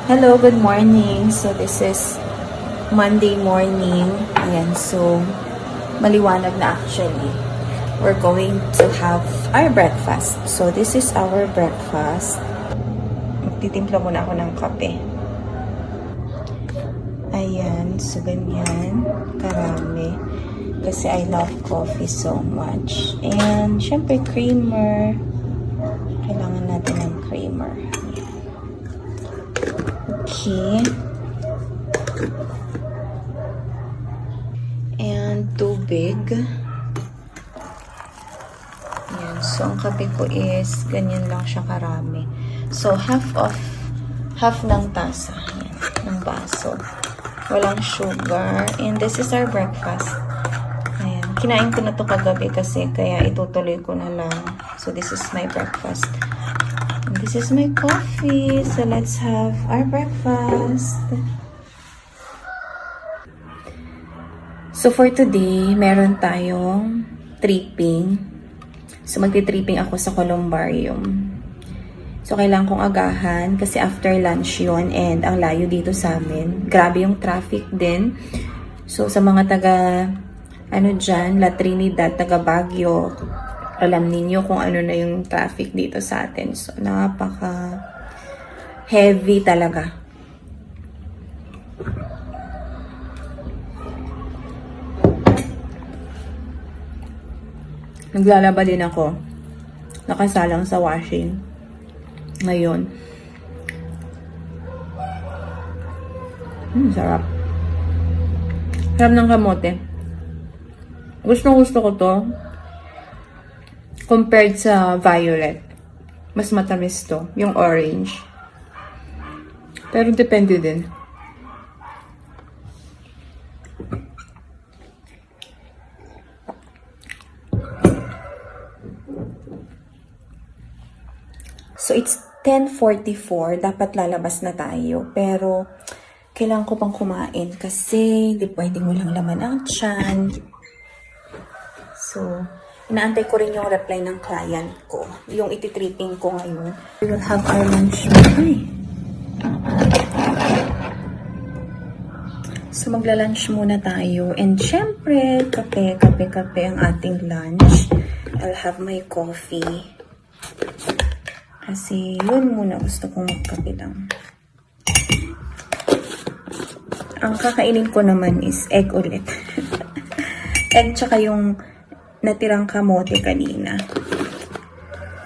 Hello, good morning. So, this is Monday morning. Ayan, so, maliwanag na actually. We're going to have our breakfast. So, this is our breakfast. Magtitimpla muna ako ng kape. Ayan, so ganyan. Karami. Kasi I love coffee so much. And, syempre, creamer. Kailangan natin ng creamer. Okay. And tubig. Ayan. So, ang kape ko is ganyan lang siya karami. So, half ng tasa. Ayan, ng baso. Walang sugar. And this is our breakfast. Ayan. Kinain ko na to kagabi kasi kaya itutuloy ko na lang. So, this is my breakfast. This is my coffee. So, let's have our breakfast. So, for today, meron tayong tripping. So, magti-tripping ako sa Columbarium. So, kailangan kong agahan kasi after lunch yon and ang layo dito sa amin. Grabe yung traffic din. So, sa mga taga, dyan, La Trinidad, taga Baguio, alam ninyo kung ano na yung traffic dito sa atin. So, napaka-heavy talaga. Naglalaba din ako. Nakasalang sa washing. Ngayon. Sarap. Sarap ng kamote. Gusto ko to. Compared sa violet. Mas matamis to. Yung orange. Pero depende din. So, it's 10:44. Dapat lalabas na tayo. Pero, kailangan ko pang kumain. Kasi, di pwedeng walang laman ang tiyan. So, inaantay ko rin yung reply ng client ko. Yung iti-tripping ko ngayon. We will have our lunch. So, magla-lunch muna tayo. And syempre, kape ang ating lunch. I'll have my coffee. Kasi yun muna gusto kong magkape lang. Ang kakainin ko naman is egg ulit. Egg tsaka yung natirang kamote kanina.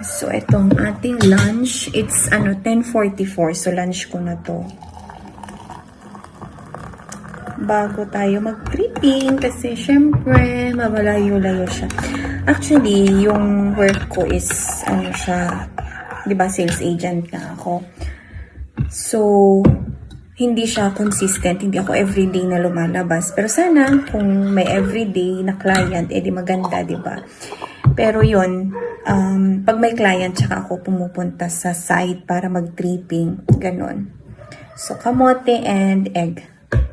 So, itong ating lunch. It's, 10:44. So, lunch ko na to. Bago tayo mag-tripping. Kasi, syempre, mabalayo-layo siya. Actually, yung work ko is, diba, sales agent na ako. So, hindi siya consistent. Hindi ako everyday na lumalabas. Pero sana, kung may everyday na client, edi maganda, diba? Pero yun, pag may client, tsaka ako pumupunta sa site para mag-tripping. Ganon. So, kamote and egg.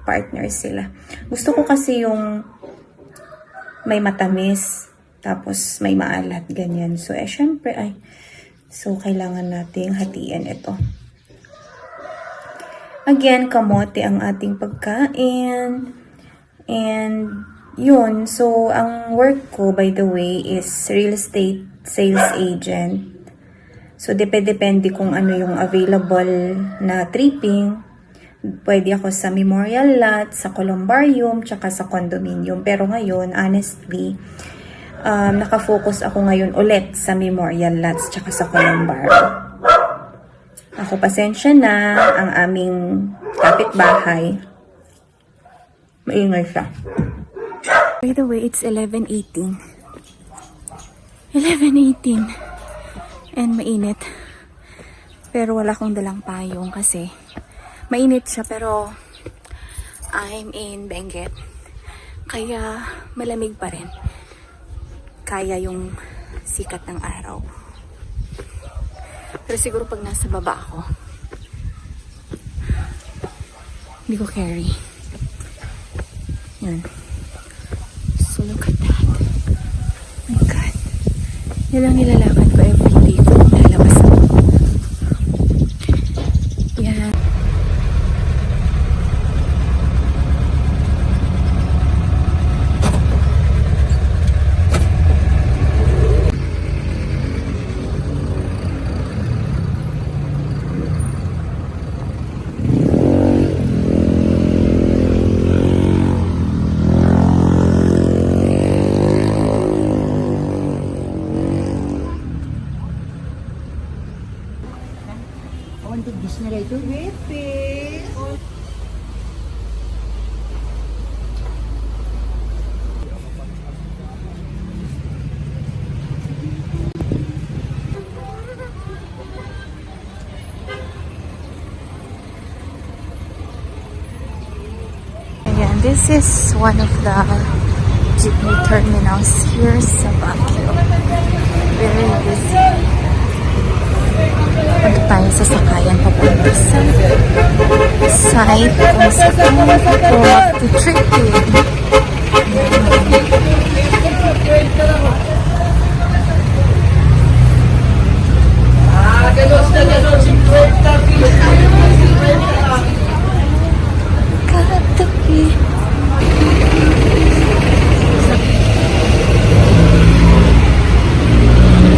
Partners sila. Gusto ko kasi yung may matamis, tapos may maalat, ganyan. So, syempre, so, kailangan nating hatiin ito. Again, kamote ang ating pagkain. And, yun. So, ang work ko, by the way, is real estate sales agent. So, depende kung ano yung available na tripping. Pwede ako sa Memorial Lot, sa Columbarium, tsaka sa condominium. Pero ngayon, honestly, nakafocus ako ngayon ulit sa Memorial Lots tsaka sa Columbarium. Ako, pasensya na, ang aming kapitbahay. Maingay siya. By the way, it's 11:18. 11:18. And mainit. Pero wala akong dalang payong kasi mainit siya pero I'm in Benguet. Kaya malamig pa rin. Kaya yung sikat ng araw. Pero siguro pag nasa baba ako, hindi ko carry. Yan. So look at that. My God. Yan lang nilalakad ko everyday kung lalabas ako. Yan. Dumiti. Ayan, this is one of the jeepney terminals here sa Baguio. Very busy. Punta tayo sa sakayan papunta sa site kung saan ako mag-tripping. Katabi.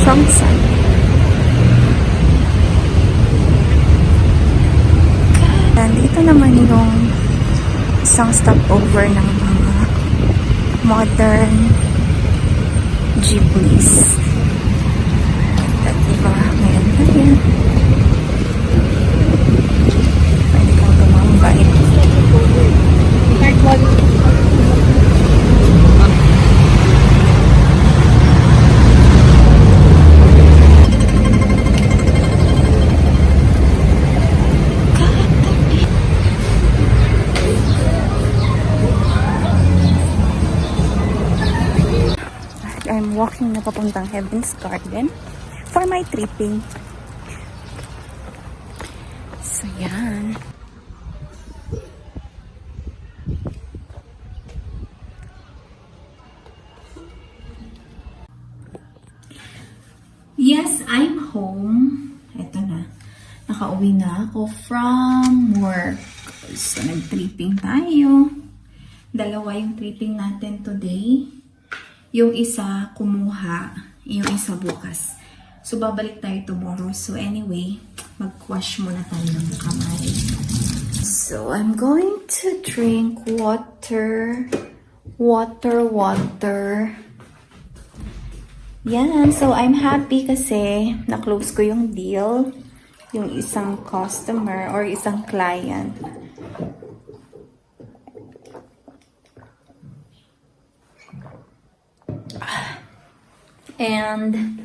Sangsan. Nandito naman yung isang stopover ng mga modern jeepneys. At diba, ngayon na yan. Pwede kang tumambay. I'm walking na papuntang Heaven's Garden for my tripping. So, yan. Yes, I'm home. Ito na. Nakauwi na ako from work. So, nag-tripping tayo. Dalawa yung tripping natin today. Yung isa kumuha, yung isa bukas. So, babalik tayo tomorrow. So, anyway, mag-wash muna tayo ng kamay. So, I'm going to drink water. Water. Yan. So, I'm happy kasi na-close ko yung deal. Yung isang customer or isang client. And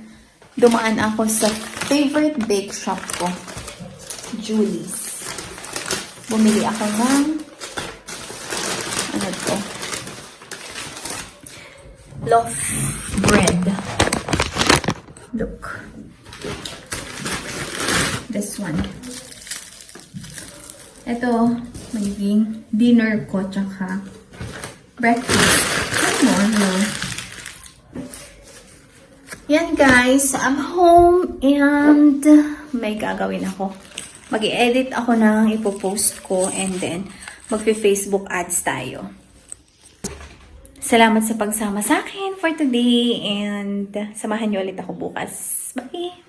dumaan ako sa favorite bake shop ko, Julie's. Bumili ako ng ano to? Loaf bread. Look. This one. Ito, magiging dinner ko tsaka breakfast. Ano? Yan guys, I'm home and may gagawin ako. Mag-i-edit ako ng ipopost ko and then magpi-Facebook ads tayo. Salamat sa pagsama sa akin for today and samahan niyo ulit ako bukas. Bye!